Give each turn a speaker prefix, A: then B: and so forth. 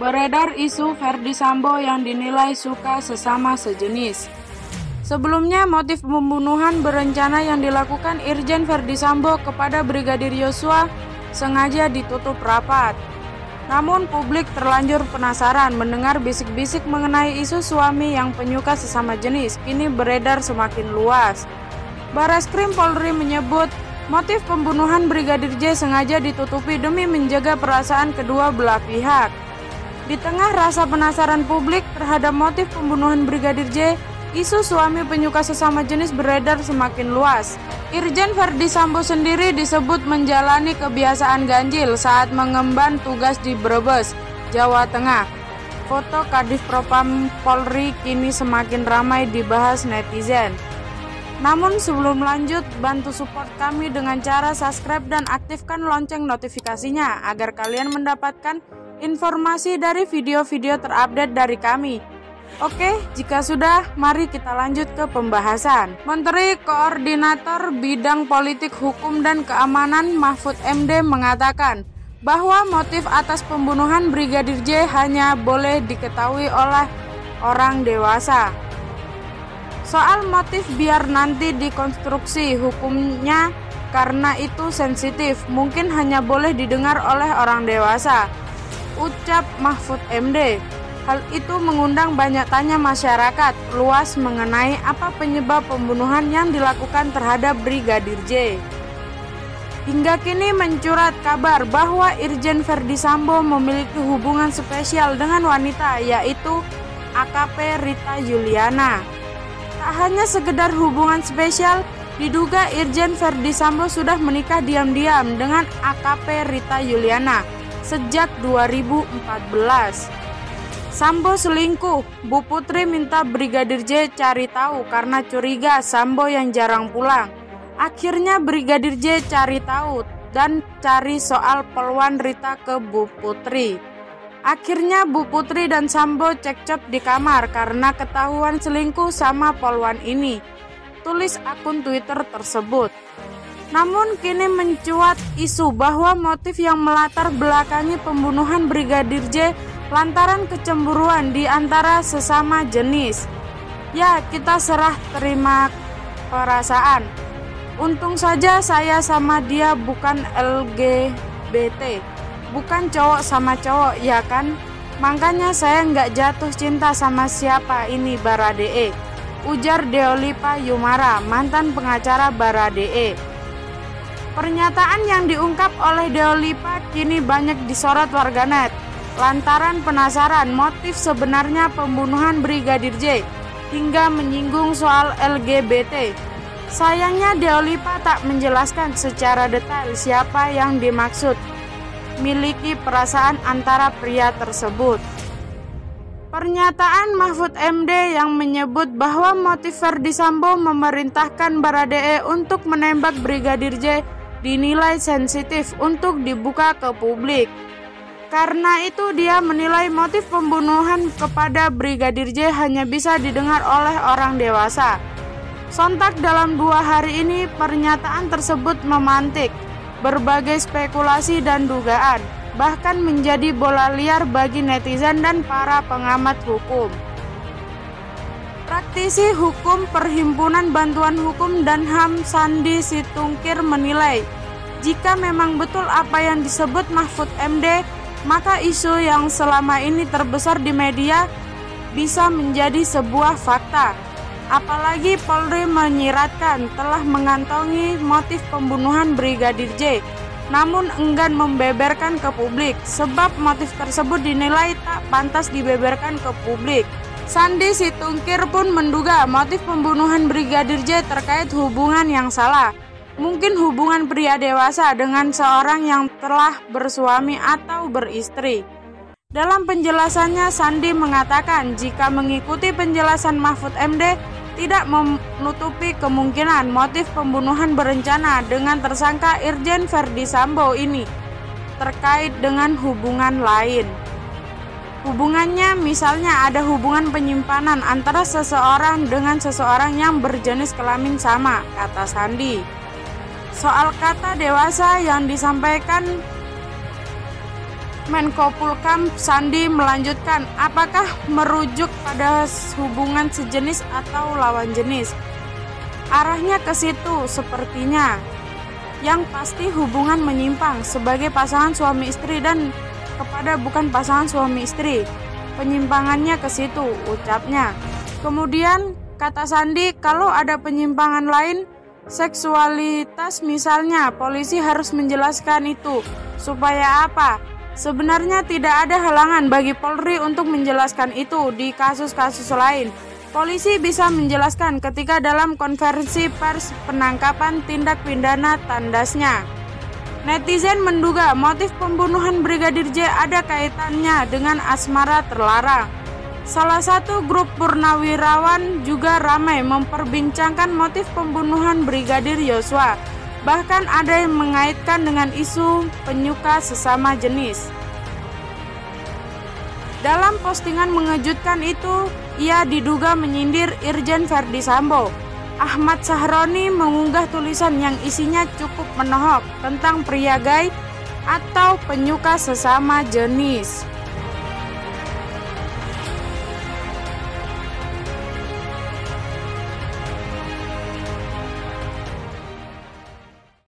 A: Beredar isu Ferdy Sambo yang dinilai suka sesama sejenis. Sebelumnya, motif pembunuhan berencana yang dilakukan Irjen Ferdy Sambo kepada Brigadir Yosua sengaja ditutup rapat. Namun publik terlanjur penasaran mendengar bisik-bisik mengenai isu suami yang penyuka sesama jenis kini beredar semakin luas. Barreskrim Polri menyebut motif pembunuhan Brigadir J sengaja ditutupi demi menjaga perasaan kedua belah pihak. Di tengah rasa penasaran publik terhadap motif pembunuhan Brigadir J, isu suami penyuka sesama jenis beredar semakin luas. Irjen Ferdy Sambo sendiri disebut menjalani kebiasaan ganjil saat mengemban tugas di Brebes, Jawa Tengah. Foto Kadif Propam Polri kini semakin ramai dibahas netizen. Namun sebelum lanjut, bantu support kami dengan cara subscribe dan aktifkan lonceng notifikasinya agar kalian mendapatkan informasi dari video-video terupdate dari kami. Oke, jika sudah, mari kita lanjut ke pembahasan. Menteri Koordinator Bidang Politik Hukum dan Keamanan Mahfud MD mengatakan bahwa motif atas pembunuhan Brigadir J hanya boleh diketahui oleh orang dewasa. Soal motif biar nanti dikonstruksi hukumnya karena itu sensitif, mungkin hanya boleh didengar oleh orang dewasa, ucap Mahfud MD. Hal itu mengundang banyak tanya masyarakat luas mengenai apa penyebab pembunuhan yang dilakukan terhadap Brigadir J. Hingga kini mencurat kabar bahwa Irjen Ferdy Sambo memiliki hubungan spesial dengan wanita yaitu AKP Rita Yuliana. Tak hanya sekedar hubungan spesial, diduga Irjen Ferdy Sambo sudah menikah diam-diam dengan AKP Rita Yuliana sejak 2014. Sambo selingkuh, Bu Putri minta Brigadir J cari tahu karena curiga Sambo yang jarang pulang. Akhirnya Brigadir J cari tahu dan cari soal peluan Rita ke Bu Putri. Akhirnya Bu Putri dan Sambo cekcok di kamar karena ketahuan selingkuh sama polwan ini, tulis akun Twitter tersebut. Namun kini mencuat isu bahwa motif yang melatar belakangi pembunuhan Brigadir J lantaran kecemburuan di antara sesama jenis. Ya, kita serah terima perasaan. Untung saja saya sama dia bukan LGBT, bukan cowok sama cowok, ya kan? Makanya saya nggak jatuh cinta sama siapa ini Baradae, ujar Deolipa Yumara, mantan pengacara Baradae. Pernyataan yang diungkap oleh Deolipa kini banyak disorot warganet lantaran penasaran motif sebenarnya pembunuhan Brigadir J hingga menyinggung soal LGBT. Sayangnya Deolipa tak menjelaskan secara detail siapa yang dimaksud miliki perasaan antara pria tersebut. Pernyataan Mahfud MD yang menyebut bahwa motif Ferdy Sambo memerintahkan Baradae untuk menembak Brigadir J dinilai sensitif untuk dibuka ke publik. Karena itu dia menilai motif pembunuhan kepada Brigadir J hanya bisa didengar oleh orang dewasa. Sontak dalam 2 hari ini pernyataan tersebut memantik berbagai spekulasi dan dugaan, bahkan menjadi bola liar bagi netizen dan para pengamat hukum. Praktisi hukum Perhimpunan Bantuan Hukum dan HAM Sandi Situngkir menilai, jika memang betul apa yang disebut Mahfud MD, maka isu yang selama ini terbesar di media bisa menjadi sebuah fakta. Apalagi Polri menyiratkan telah mengantongi motif pembunuhan Brigadir J, namun enggan membeberkan ke publik sebab motif tersebut dinilai tak pantas dibeberkan ke publik. Sandi Situngkir pun menduga motif pembunuhan Brigadir J terkait hubungan yang salah. Mungkin hubungan pria dewasa dengan seorang yang telah bersuami atau beristri. Dalam penjelasannya, Sandi mengatakan jika mengikuti penjelasan Mahfud MD, tidak menutupi kemungkinan motif pembunuhan berencana dengan tersangka Irjen Ferdy Sambo ini terkait dengan hubungan lain. Hubungannya misalnya ada hubungan penyimpanan antara seseorang dengan seseorang yang berjenis kelamin sama, kata Sandi. Soal kata dewasa yang disampaikan Menko Polhukam Sandi melanjutkan, apakah merujuk pada hubungan sejenis atau lawan jenis? Arahnya ke situ sepertinya. Yang pasti hubungan menyimpang sebagai pasangan suami istri dan kepada bukan pasangan suami istri. Penyimpangannya ke situ, ucapnya. Kemudian kata Sandi, kalau ada penyimpangan lain, seksualitas misalnya, polisi harus menjelaskan itu. Supaya apa? Sebenarnya tidak ada halangan bagi Polri untuk menjelaskan itu di kasus-kasus lain. Polisi bisa menjelaskan ketika dalam konferensi pers penangkapan tindak pidana, tandasnya. Netizen menduga motif pembunuhan Brigadir J ada kaitannya dengan asmara terlarang. Salah satu grup purnawirawan juga ramai memperbincangkan motif pembunuhan Brigadir Yosua. Bahkan ada yang mengaitkan dengan isu penyuka sesama jenis. Dalam postingan mengejutkan itu, ia diduga menyindir Irjen Verdi Sambo. Ahmad Sahroni mengunggah tulisan yang isinya cukup menohok tentang pria gay atau penyuka sesama jenis.